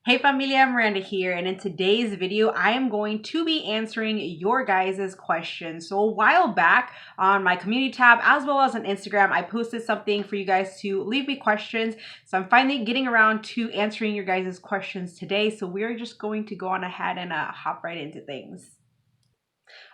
Hey familia, Miranda here, and in today's video, I am going to be answering your guys' questions. So a while back on my community tab, as well as on Instagram, I posted something for you guys to leave me questions. So I'm finally getting around to answering your guys' questions today. So we're just going to go on ahead and hop right into things.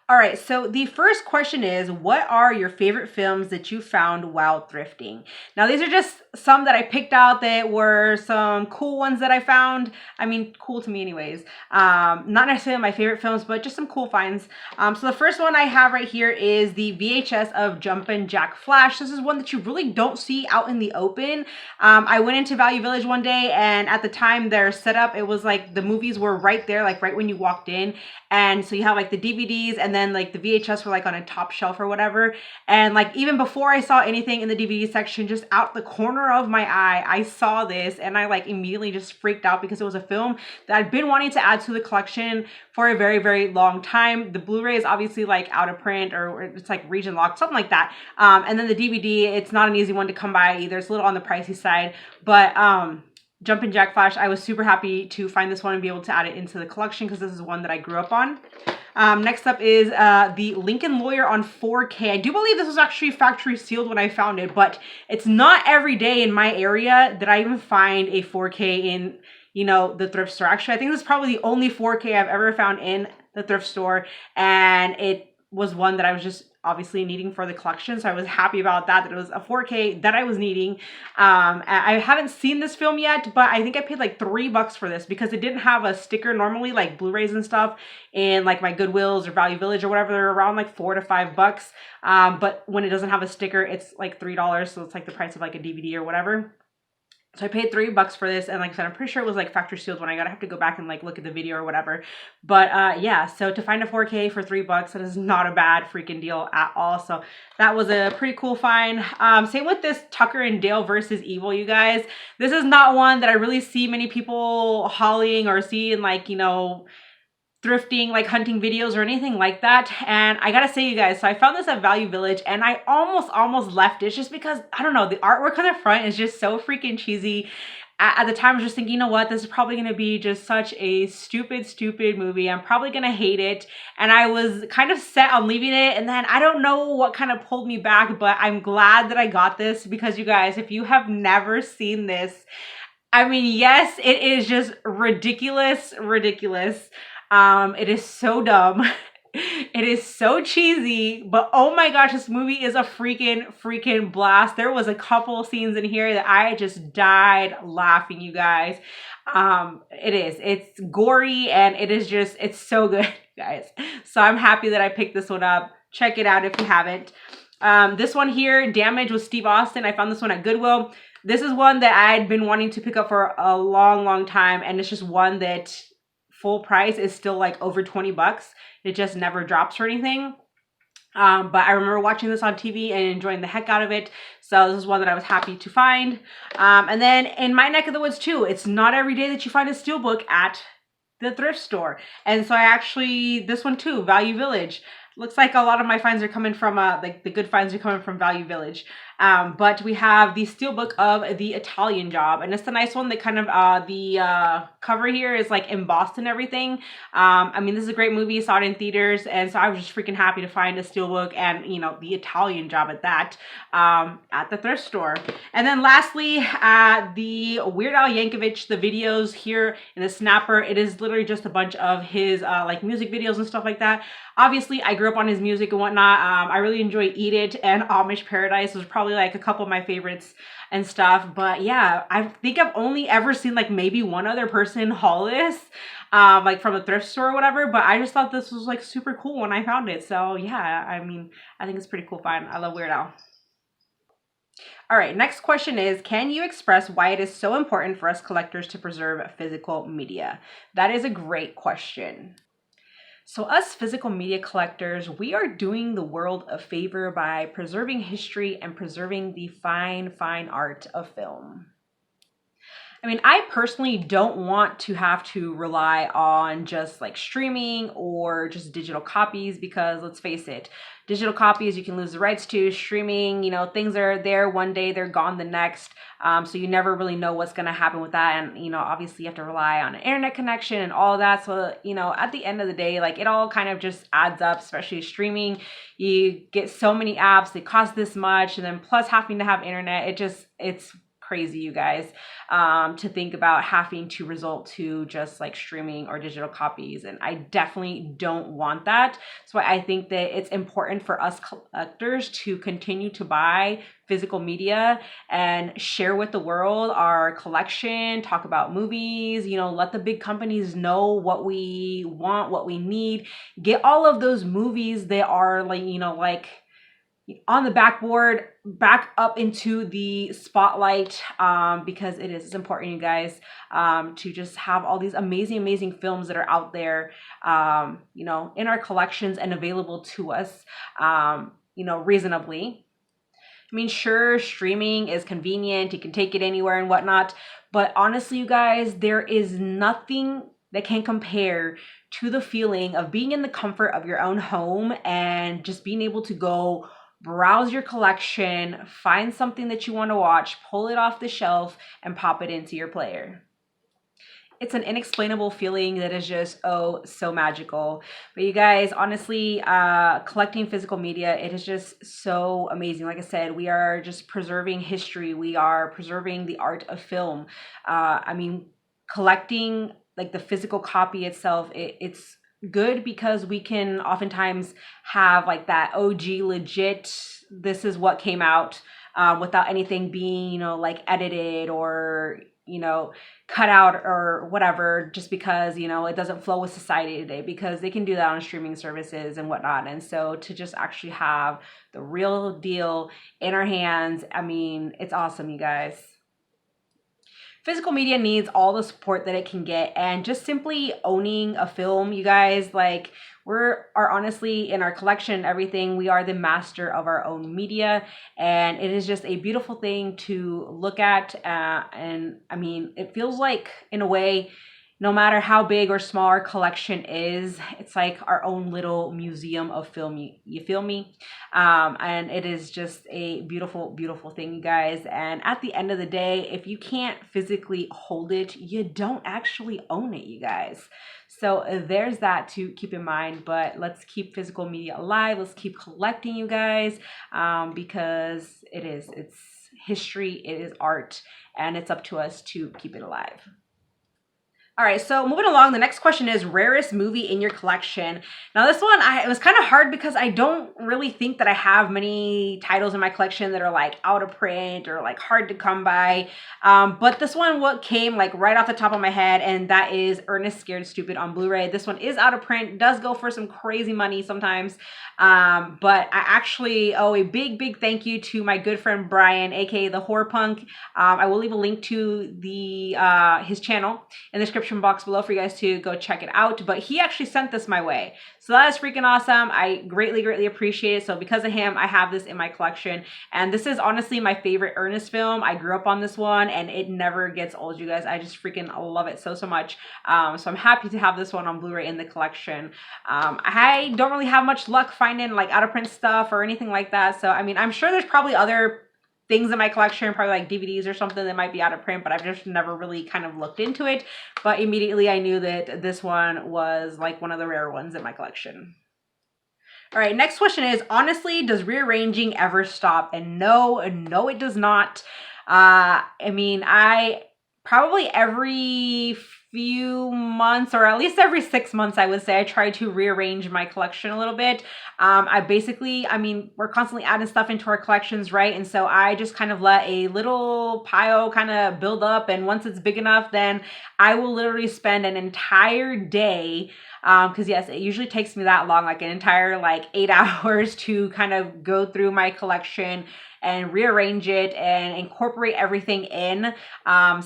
All right, so the first question is, what are your favorite films that you found while thrifting? Now, these are just some that I picked out that were some cool ones that I found. I mean, cool to me anyways. Not necessarily my favorite films, but just some cool finds. So the first one I have right here is the VHS of Jumpin' Jack Flash. This is one that you really don't see out in the open. I went into Value Village one day, and at the time their setup, it was like the movies were right there, like right when you walked in. And so you have like the DVDs, and then like the VHS were like on a top shelf or whatever. And like even before I saw anything in the DVD section, just out the corner of my eye, I saw this and I like immediately just freaked out because it was a film that I'd been wanting to add to the collection for a very, very long time. The Blu-ray is obviously like out of print, or it's like region locked, something like that. And then the DVD, it's not an easy one to come by either. It's a little on the pricey side, but Jumpin' Jack Flash, I was super happy to find this one and be able to add it into the collection because this is one that I grew up on. Next up is the Lincoln Lawyer on 4K. I do believe this was actually factory sealed when I found it, but it's not every day in my area that I even find a 4K in, you know, the thrift store. Actually, I think this is probably the only 4K I've ever found in the thrift store, and it was one that I was just obviously needing for the collection. So I was happy about that it was a 4K that I was needing. I haven't seen this film yet, but I think I paid like $3 for this because it didn't have a sticker. Normally like Blu-rays and stuff in like my Goodwills or Value Village or whatever, they're around like $4 to $5. But when it doesn't have a sticker, it's like $3. So it's like the price of like a DVD or whatever. So I paid $3 for this, and like I said, I'm pretty sure it was like factory sealed when I got. I have to go back and like look at the video or whatever. But yeah, so to find a 4K for $3, that is not a bad freaking deal at all. So that was a pretty cool find. Same with this Tucker and Dale versus Evil, you guys. This is not one that I really see many people hauling or see in like, you know, thrifting, like hunting videos or anything like that. And I gotta say, you guys, so I found this at Value Village and I almost left it just because, I don't know, the artwork on the front is just so freaking cheesy. At the time I was just thinking, you know what, this is probably gonna be just such a stupid movie. I'm probably gonna hate it. And I was kind of set on leaving it, and then I don't know what kind of pulled me back, but I'm glad that I got this because, you guys, if you have never seen this, I mean, yes, it is just ridiculous. It is so dumb. It is so cheesy, but oh my gosh, this movie is a freaking blast. There was a couple scenes in here that I just died laughing, you guys. It's gory and it is just, it's so good, guys. So I'm happy that I picked this one up. Check it out if you haven't. This one here, Damage with Steve Austin. I found this one at Goodwill. This is one that I'd been wanting to pick up for a long time, and it's just one that full price is still like over $20. It just never drops or anything. But I remember watching this on TV and enjoying the heck out of it. So this is one that I was happy to find. And then in my neck of the woods too, it's not every day that you find a steelbook at the thrift store. And so I actually, this one too, Value Village. Looks like a lot of my finds are coming from, like the good finds are coming from Value Village. But we have the steelbook of The Italian Job, and it's a nice one that kind of, the cover here is like embossed and everything. I mean, this is a great movie, saw it in theaters, and so I was just freaking happy to find a steelbook and, you know, The Italian Job at that, at the thrift store. And then lastly, the Weird Al Yankovic, the videos here in the snapper, it is literally just a bunch of his, like music videos and stuff like that. Obviously, I grew up on his music and whatnot. I really enjoy Eat It and Amish Paradise. Was probably like a couple of my favorites and stuff. But yeah, I think I've only ever seen like maybe one other person haul this, like from a thrift store or whatever. But I just thought this was like super cool when I found it. So yeah, I mean, I think it's pretty cool find. I love Weird Al. All right, next question is, can you express why it is so important for us collectors to preserve physical media? That is a great question. So us physical media collectors, we are doing the world a favor by preserving history and preserving the fine art of film. I mean, I personally don't want to have to rely on just like streaming or just digital copies, because let's face it, digital copies you can lose the rights to. Streaming, things are there one day, they're gone the next. So you never really know what's going to happen with that. And, obviously you have to rely on an internet connection and all that. So, at the end of the day, like it all kind of just adds up, especially streaming. You get so many apps, they cost this much. And then plus having to have internet, it's crazy, you guys, to think about having to resort to just like streaming or digital copies. And I definitely don't want that. So I think that it's important for us collectors to continue to buy physical media and share with the world our collection, talk about movies, let the big companies know what we want, what we need, get all of those movies that are like on the backboard back up into the spotlight, because it's important, you guys, to just have all these amazing films that are out there, in our collections and available to us, reasonably. I mean, sure, streaming is convenient, you can take it anywhere and whatnot, but honestly, you guys, there is nothing that can compare to the feeling of being in the comfort of your own home and just being able to go browse your collection, find something that you want to watch, pull it off the shelf, and pop it into your player. It's an inexplainable feeling that is just, so magical. But you guys, honestly, collecting physical media, it is just so amazing. Like I said, we are just preserving history. We are preserving the art of film. I mean, collecting like the physical copy itself, it's good because we can oftentimes have like that OG legit, this is what came out, without anything being, like edited or, cut out or whatever, just because, it doesn't flow with society today, because they can do that on streaming services and whatnot. And so to just actually have the real deal in our hands, I mean, it's awesome, you guys. Physical media needs all the support that it can get, and just simply owning a film, you guys, like are honestly in our collection and everything, we are the master of our own media, and it is just a beautiful thing to look at, and I mean, it feels like, in a way, no matter how big or small our collection is, it's like our own little museum of film. You feel me? And it is just a beautiful thing, you guys. And at the end of the day, if you can't physically hold it, you don't actually own it, you guys. So there's that to keep in mind. But let's keep physical media alive. Let's keep collecting, you guys, because it's history, it is art, and it's up to us to keep it alive. All right, so moving along, the next question is rarest movie in your collection. Now this one, it was kind of hard because I don't really think that I have many titles in my collection that are like out of print or like hard to come by. But this one, what came like right off the top of my head, and that is Ernest Scared Stupid on Blu-ray. This one is out of print, does go for some crazy money sometimes. But I actually owe a big thank you to my good friend Brian, aka the HorrorPunk. I will leave a link to his channel in the description box below for you guys to go check it out. But he actually sent this my way, so that is freaking awesome. I greatly appreciate it. So because of him, I have this in my collection, and this is honestly my favorite Ernest film. I grew up on this one, and it never gets old, you guys. I just freaking love it so much. So I'm happy to have this one on Blu-ray in the collection. I don't really have much luck finding like out of print stuff or anything like that, so I mean, I'm sure there's probably other things in my collection, probably like DVDs or something that might be out of print, but I've just never really kind of looked into it. But immediately I knew that this one was like one of the rare ones in my collection. All right, next question is, honestly, does rearranging ever stop? And no, it does not. I mean, I probably every few months, or at least every 6 months, I would say, I try to rearrange my collection a little bit. I mean, we're constantly adding stuff into our collections, right? And so I just kind of let a little pile kind of build up, and once it's big enough, then I will literally spend an entire day, because yes, it usually takes me that long, like an entire like 8 hours to kind of go through my collection and rearrange it and incorporate everything in.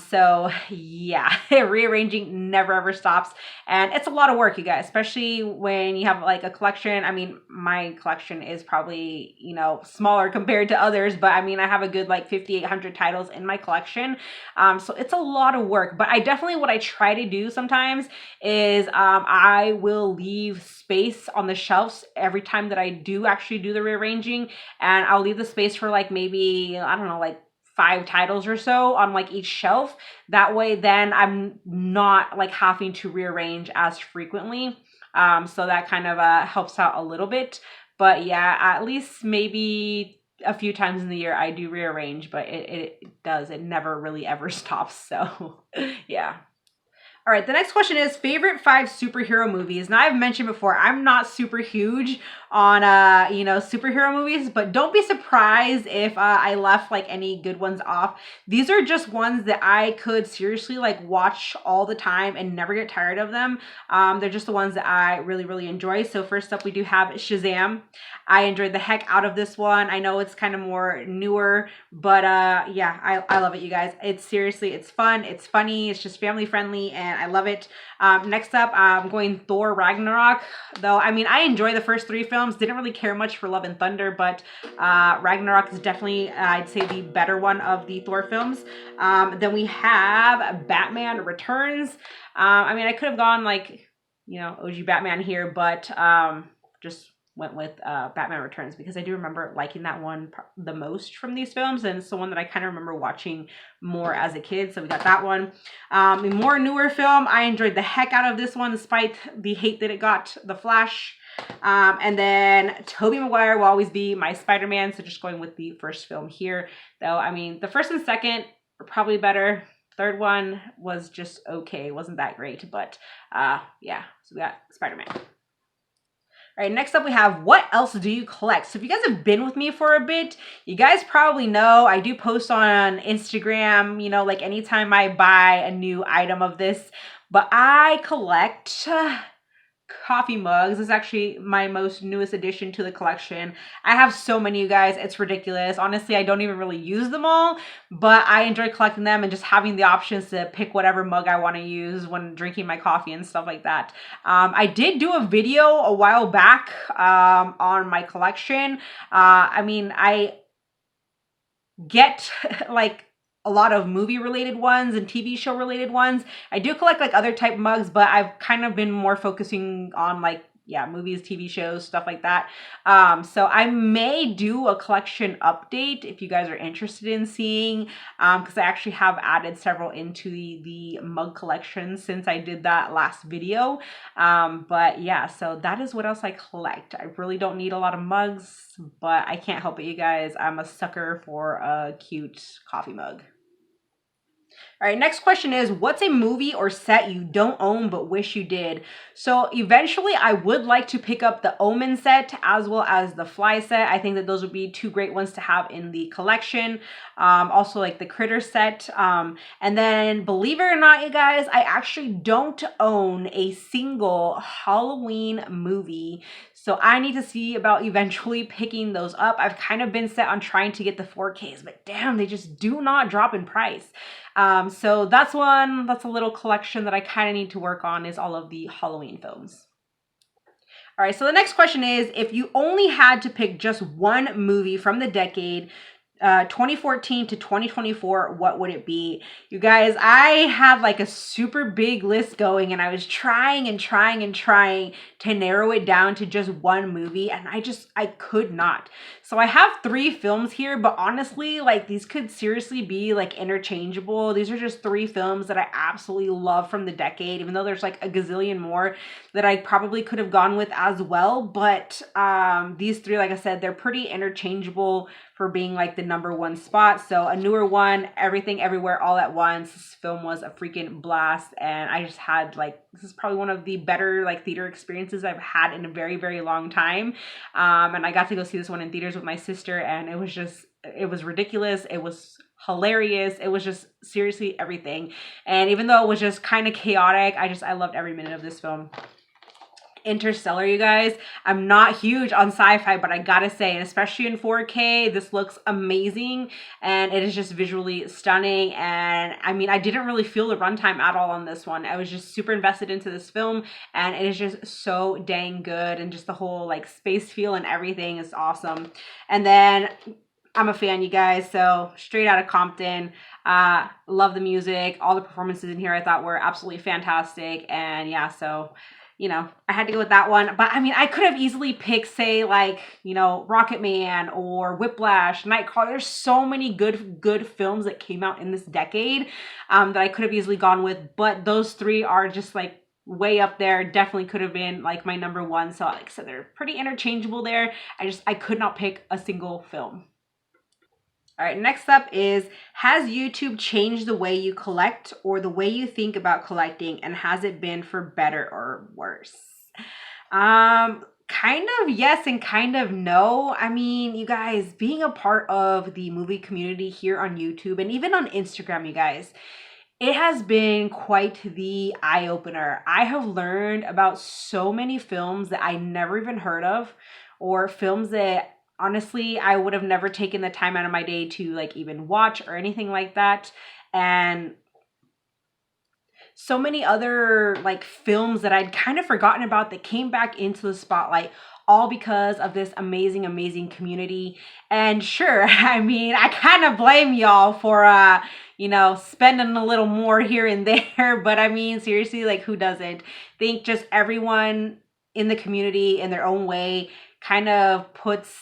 So yeah, rearranging never ever stops. And it's a lot of work, you guys, especially when you have like a collection. I mean, my collection is probably, you know, smaller compared to others, but I mean, I have a good like 5,800 titles in my collection. So it's a lot of work, but I definitely, what I try to do sometimes is I will leave space on the shelves every time that I do actually do the rearranging, and I'll leave the space for like maybe, I don't know, like 5 titles or so on like each shelf. That way then I'm not like having to rearrange as frequently. So that kind of helps out a little bit. But yeah, at least maybe a few times in the year I do rearrange, but it never really ever stops. So yeah. All right, the next question is favorite 5 superhero movies. Now, I've mentioned before, I'm not super huge on, you know, superhero movies, but don't be surprised if I left like any good ones off. These are just ones that I could seriously like watch all the time and never get tired of them. They're just the ones that I really, really enjoy. So first up, we do have Shazam. I enjoyed the heck out of this one. I know it's kind of more newer, but yeah, I love it, you guys. It's seriously, it's fun, it's funny, it's just family friendly, and I love it. Next up, I'm going Thor Ragnarok. Though, I mean, I enjoy the first 3 films. Didn't really care much for Love and Thunder, but Ragnarok is definitely, I'd say, the better one of the Thor films. Then we have Batman Returns. I mean, I could have gone like, you know, OG Batman here, but just went with Batman Returns because I do remember liking that one the most from these films, and it's the one that I kind of remember watching more as a kid. So we got that one. A more newer film, I enjoyed the heck out of this one despite the hate that it got, The Flash. And then Tobey Maguire will always be my Spider-Man, so just going with the first film here. Though, I mean, the first and second were probably better. Third one was just okay. It wasn't that great, but yeah, so we got Spider-Man. All right, next up we have what else do you collect? So if you guys have been with me for a bit, you guys probably know I do post on Instagram, you know, like anytime I buy a new item of this, but I collect coffee mugs. This is actually my most newest addition to the collection. I have so many, you guys. It's ridiculous. Honestly, I don't even really use them all, but I enjoy collecting them and just having the options to pick whatever mug I want to use when drinking my coffee and stuff like that. I did do a video a while back on my collection. I mean, I get like a lot of movie related ones and TV show related ones. I do collect like other type mugs, but I've kind of been more focusing on like, yeah, movies, TV shows, stuff like that. So I may do a collection update if you guys are interested in seeing, because I actually have added several into the mug collection since I did that last video. But yeah, so that is what else I collect. I really don't need a lot of mugs, but I can't help it, you guys. I'm a sucker for a cute coffee mug. All right, next question is, what's a movie or set you don't own but wish you did? So eventually I would like to pick up the Omen set as well as the Fly set. I think that those would be 2 great ones to have in the collection. Also like the Critter set. And then believe it or not, you guys, I actually don't own a single Halloween movie. So I need to see about eventually picking those up. I've kind of been set on trying to get the 4Ks, but damn, they just do not drop in price. So that's a little collection that I kind of need to work on, is all of the Halloween films. All right, so the next question is, if you only had to pick just one movie from the decade, 2014 to 2024, what would it be? You guys, I had like a super big list going, and I was trying to narrow it down to just one movie, and I could not. So I have 3 films here, but honestly, like these could seriously be like interchangeable. These are just 3 films that I absolutely love from the decade, even though there's like a gazillion more that I probably could have gone with as well. But these 3, like I said, they're pretty interchangeable for being like the #1 spot. So a newer one, Everything Everywhere All at Once. This film was a freaking blast, and I just had like, this is probably one of the better like theater experiences I've had in a very, very long time. And I got to go see this one in theaters with my sister, and it was ridiculous. It was hilarious. It was just seriously everything. And even though it was just kind of chaotic, I loved every minute of this film. Interstellar, you guys. I'm not huge on sci-fi, but I gotta say, and especially in 4K, this looks amazing and it is just visually stunning. And I mean, I didn't really feel the runtime at all on this one. I was just super invested into this film and it is just so dang good, and just the whole like space feel and everything is awesome. And then I'm a fan, you guys, so straight out of Compton. Love the music. All the performances in here I thought were absolutely fantastic. And yeah, so you know, I had to go with that one. But I mean, I could have easily picked, say, like, you know, Rocket Man or Whiplash, Nightcrawler. There's so many good films that came out in this decade that I could have easily gone with. But those three are just like way up there. Definitely could have been like my number one. So like I said, they're pretty interchangeable there. I could not pick a single film. All right, next up is, has YouTube changed the way you collect or the way you think about collecting, and has it been for better or worse? Kind of yes and kind of no. I mean, you guys, being a part of the movie community here on YouTube and even on Instagram, you guys, it has been quite the eye-opener. I have learned about so many films that I never even heard of, or films that honestly I would have never taken the time out of my day to like even watch or anything like that. And so many other like films that I'd kind of forgotten about that came back into the spotlight, all because of this amazing community. And sure, I mean, I kind of blame y'all for you know, spending a little more here and there, but I mean, seriously, like who doesn't? Think just everyone in the community in their own way kind of puts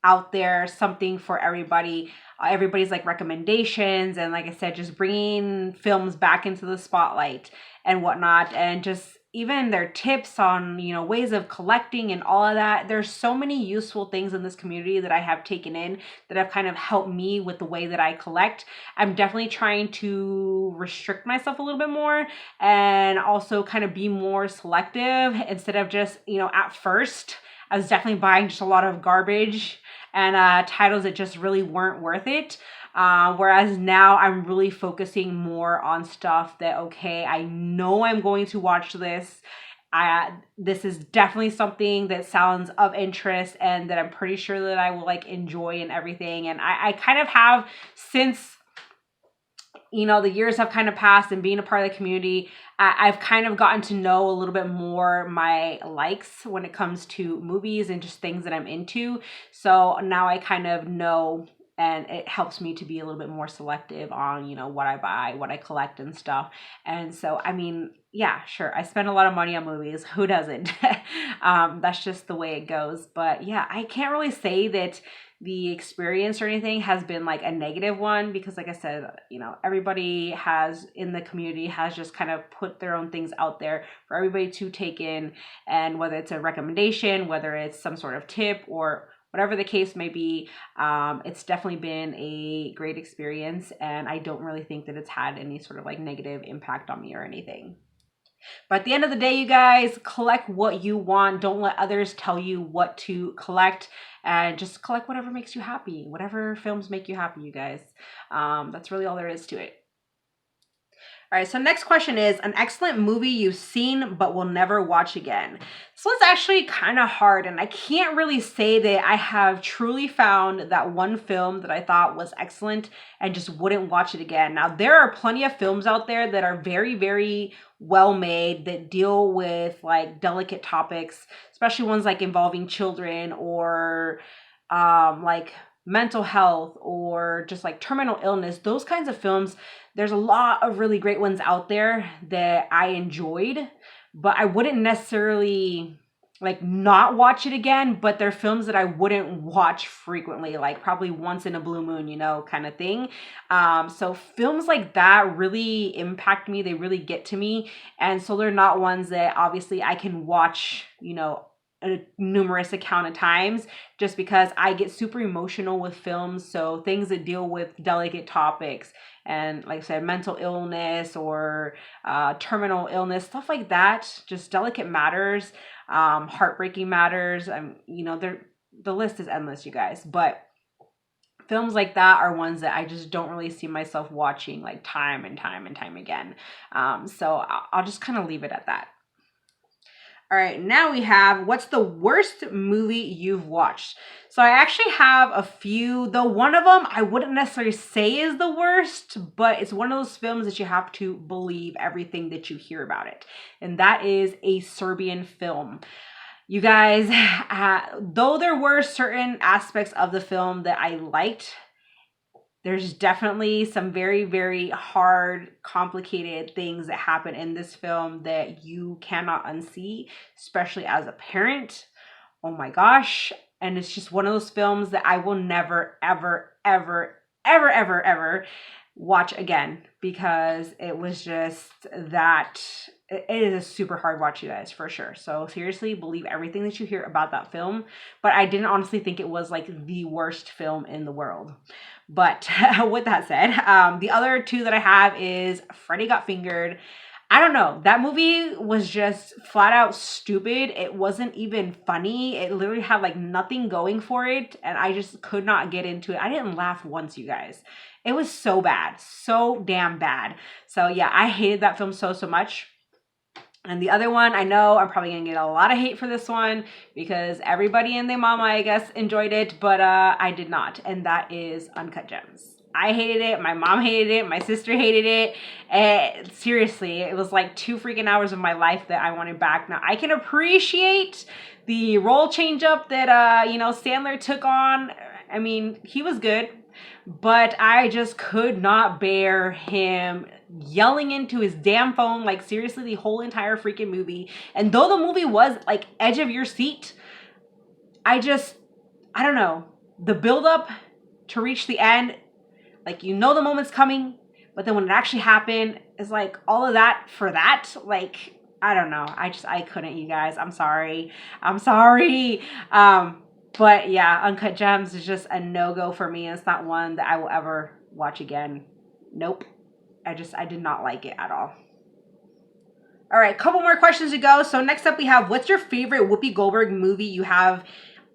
out there something for everybody. Everybody's like recommendations, and like I said, just bringing films back into the spotlight and whatnot, and just even their tips on, you know, ways of collecting and all of that. There's so many useful things in this community that I have taken in that have kind of helped me with the way that I collect. I'm definitely trying to restrict myself a little bit more and also kind of be more selective instead of just, you know, at first I was definitely buying just a lot of garbage and titles that just really weren't worth it. Whereas now I'm really focusing more on stuff that, okay, I know I'm going to watch this. This is definitely something that sounds of interest and that I'm pretty sure that I will like enjoy and everything. And I kind of have, since, you know, the years have kind of passed and being a part of the community, I've kind of gotten to know a little bit more my likes when it comes to movies and just things that I'm into. So now I kind of know, and it helps me to be a little bit more selective on, you know, what I buy, what I collect and stuff. And so, I mean, yeah, sure, I spend a lot of money on movies. Who doesn't? That's just the way it goes. But yeah, I can't really say that the experience or anything has been like a negative one, because like I said, you know, everybody has in the community has just kind of put their own things out there for everybody to take in, and whether it's a recommendation, whether it's some sort of tip or whatever the case may be, it's definitely been a great experience, and I don't really think that it's had any sort of like negative impact on me or anything. But at the end of the day, you guys, collect what you want. Don't let others tell you what to collect, and just collect whatever makes you happy. Whatever films make you happy, you guys. That's really all there is to it. All right, so next question is, an excellent movie you've seen but will never watch again. This one's actually kind of hard, and I can't really say that I have truly found that one film that I thought was excellent and just wouldn't watch it again. Now, there are plenty of films out there that are very well made, that deal with like delicate topics, especially ones like involving children or like mental health or just like terminal illness. Those kinds of films, there's a lot of really great ones out there that I enjoyed, but I wouldn't necessarily like not watch it again. But they're films that I wouldn't watch frequently, like probably once in a blue moon, you know, kind of thing. So films like that really impact me. They really get to me. And so they're not ones that obviously I can watch, you know, a numerous account of times, just because I get super emotional with films. So things that deal with delicate topics and, like I said, mental illness or terminal illness, stuff like that, just delicate matters, heartbreaking matters. You know, the list is endless, you guys. But films like that are ones that I just don't really see myself watching like time and time again. So I'll just kind of leave it at that. All right, now we have what's the worst movie you've watched? So I actually have a few, though one of them I wouldn't necessarily say is the worst, but it's one of those films that you have to believe everything that you hear about it. And that is a Serbian film. You guys, though there were certain aspects of the film that I liked, there's definitely some very, very hard, complicated things that happen in this film that you cannot unsee, especially as a parent. Oh my gosh. And it's just one of those films that I will never, ever, ever, ever, ever, ever watch again, because it was just that it is a super hard watch, you guys, for sure. So seriously, believe everything that you hear about that film. But I didn't honestly think it was like the worst film in the world. But with that said, the other two that I have is Freddy Got Fingered. I don't know. That movie was just flat out stupid. It wasn't even funny. It literally had like nothing going for it. And I just could not get into it. I didn't laugh once, you guys. It was so bad. So damn bad. So yeah, I hated that film so much. And the other one, I know I'm probably going to get a lot of hate for this one because everybody and their mama, I guess, enjoyed it. But I did not. And that is Uncut Gems. I hated it. My mom hated it. My sister hated it. And seriously, it was like 2 freaking hours of my life that I wanted back. Now, I can appreciate the role change up that, Sandler took on. I mean, he was good. But I just could not bear him yelling into his damn phone, like seriously, the whole entire freaking movie. And though the movie was like edge of your seat, I don't know. The buildup to reach the end, like, you know the moment's coming, but then when it actually happened, it's like all of that for that. Like, I don't know. I couldn't, you guys. I'm sorry. But yeah, Uncut Gems is just a no-go for me. It's not one that I will ever watch again. Nope. I did not like it at all. All right, couple more questions to go. So next up we have, what's your favorite Whoopi Goldberg movie you have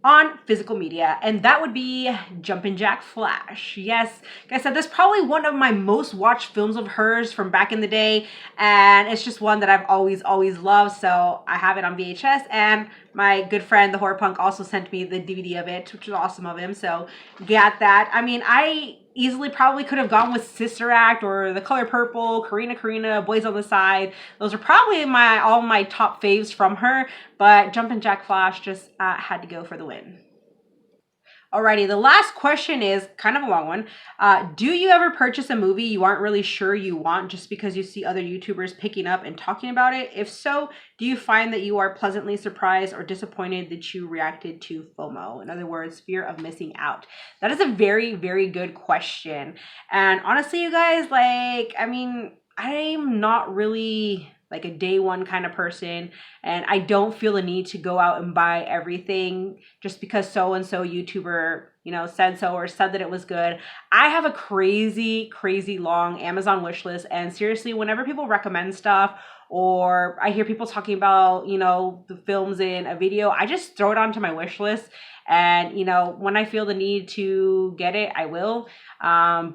on physical media? And that would be Jumpin' Jack Flash. Yes, like I said, that's probably one of my most watched films of hers from back in the day. And it's just one that I've always loved. So I have it on VHS, and my good friend, the HorrorPunk, also sent me the DVD of it, which was awesome of him. So get that. I mean, I easily probably could have gone with Sister Act or The Color Purple, Karina, Boys on the Side. Those are probably all my top faves from her, but Jumpin' Jack Flash just had to go for the win. Alrighty, the last question is kind of a long one. Do you ever purchase a movie you aren't really sure you want just because you see other YouTubers picking up and talking about it? If so, do you find that you are pleasantly surprised or disappointed that you reacted to FOMO? In other words, fear of missing out. That is a very, very good question. And honestly, you guys, I'm not really like a day one kind of person, and I don't feel the need to go out and buy everything just because so-and-so YouTuber, said so or said that it was good. I have a crazy long Amazon wish list, and seriously, whenever people recommend stuff or I hear people talking about, the films in a video, I just throw it onto my wish list. And, when I feel the need to get it, I will. But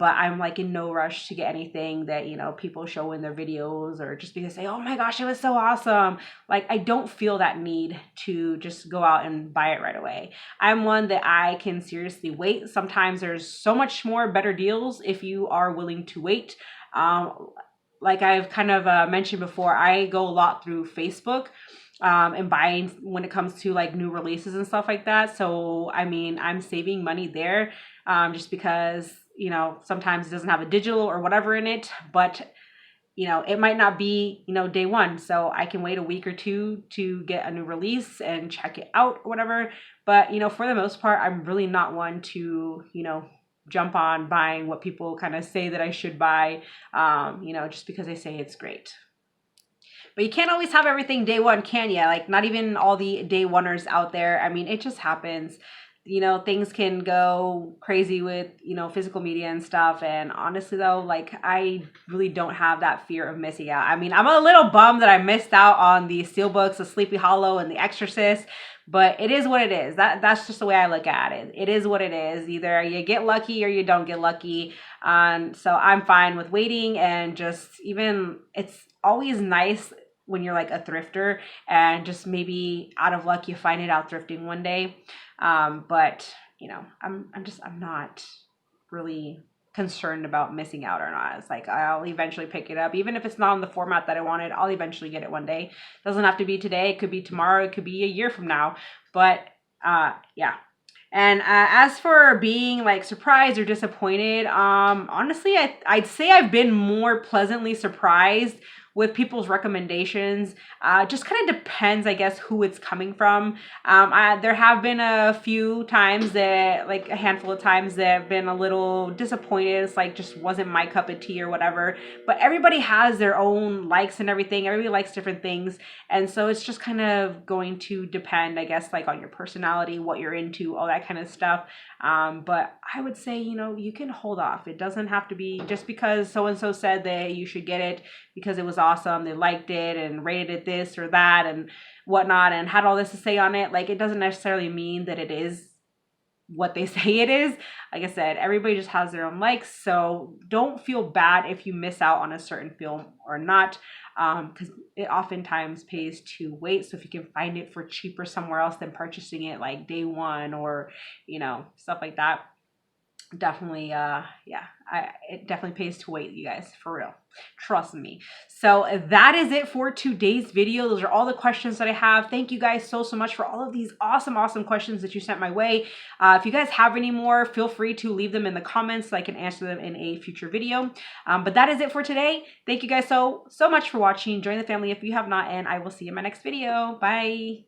I'm like in no rush to get anything that, people show in their videos, or just because they say, oh my gosh, it was so awesome. Like, I don't feel that need to just go out and buy it right away. I'm one that I can seriously wait. Sometimes there's so much more better deals if you are willing to wait. Like I've kind of mentioned before, I go a lot through Facebook. And buying when it comes to like new releases and stuff like that. So, I mean, I'm saving money there just because, sometimes it doesn't have a digital or whatever in it, but, it might not be, day one. So I can wait a week or two to get a new release and check it out or whatever. But, for the most part, I'm really not one to, jump on buying what people kind of say that I should buy, just because they say it's great. But you can't always have everything day one, can you? Like, not even all the day oneers out there. I mean, it just happens. Things can go crazy with, physical media and stuff. And honestly, though, like, I really don't have that fear of missing out. I mean, I'm a little bummed that I missed out on the Steelbooks, the Sleepy Hollow, and the Exorcist. But it is what it is. That's just the way I look at it. It is what it is. Either you get lucky or you don't get lucky. So I'm fine with waiting, and just it's always nice when you're like a thrifter, and just maybe out of luck you find it out thrifting one day. But you know, I'm not really concerned about missing out or not. It's like I'll eventually pick it up, even if it's not in the format that I wanted. I'll eventually get it one day. It doesn't have to be today. It could be tomorrow. It could be a year from now. But yeah. And as for being like surprised or disappointed, honestly, I'd say I've been more pleasantly surprised with people's recommendations. Just kind of depends, I guess, who it's coming from. There have been a few times that, like a handful of times, that have been a little disappointed. It's like just wasn't my cup of tea or whatever. But everybody has their own likes and everything. Everybody likes different things. And so it's just kind of going to depend, I guess, like on your personality, what you're into, all that kind of stuff. But I would say, you know, you can hold off. It doesn't have to be just because so-and-so said that you should get it because it was awesome, they liked it and rated it this or that and whatnot and had all this to say on it. Like, it doesn't necessarily mean that it is what they say it is. Like I said, everybody just has their own likes, so don't feel bad if you miss out on a certain film or not, because it oftentimes pays to wait. So if you can find it for cheaper somewhere else than purchasing it like day one, or you know, stuff like that, definitely it definitely pays to wait, you guys, for real, trust me. So that is it for today's video. Those are all the questions that I have. Thank you guys so much for all of these awesome questions that you sent my way. If you guys have any more, feel free to leave them in the comments so I can answer them in a future video. But that is it for today. Thank you guys so much for watching. Join the family if you have not, and I will see you in my next video. Bye.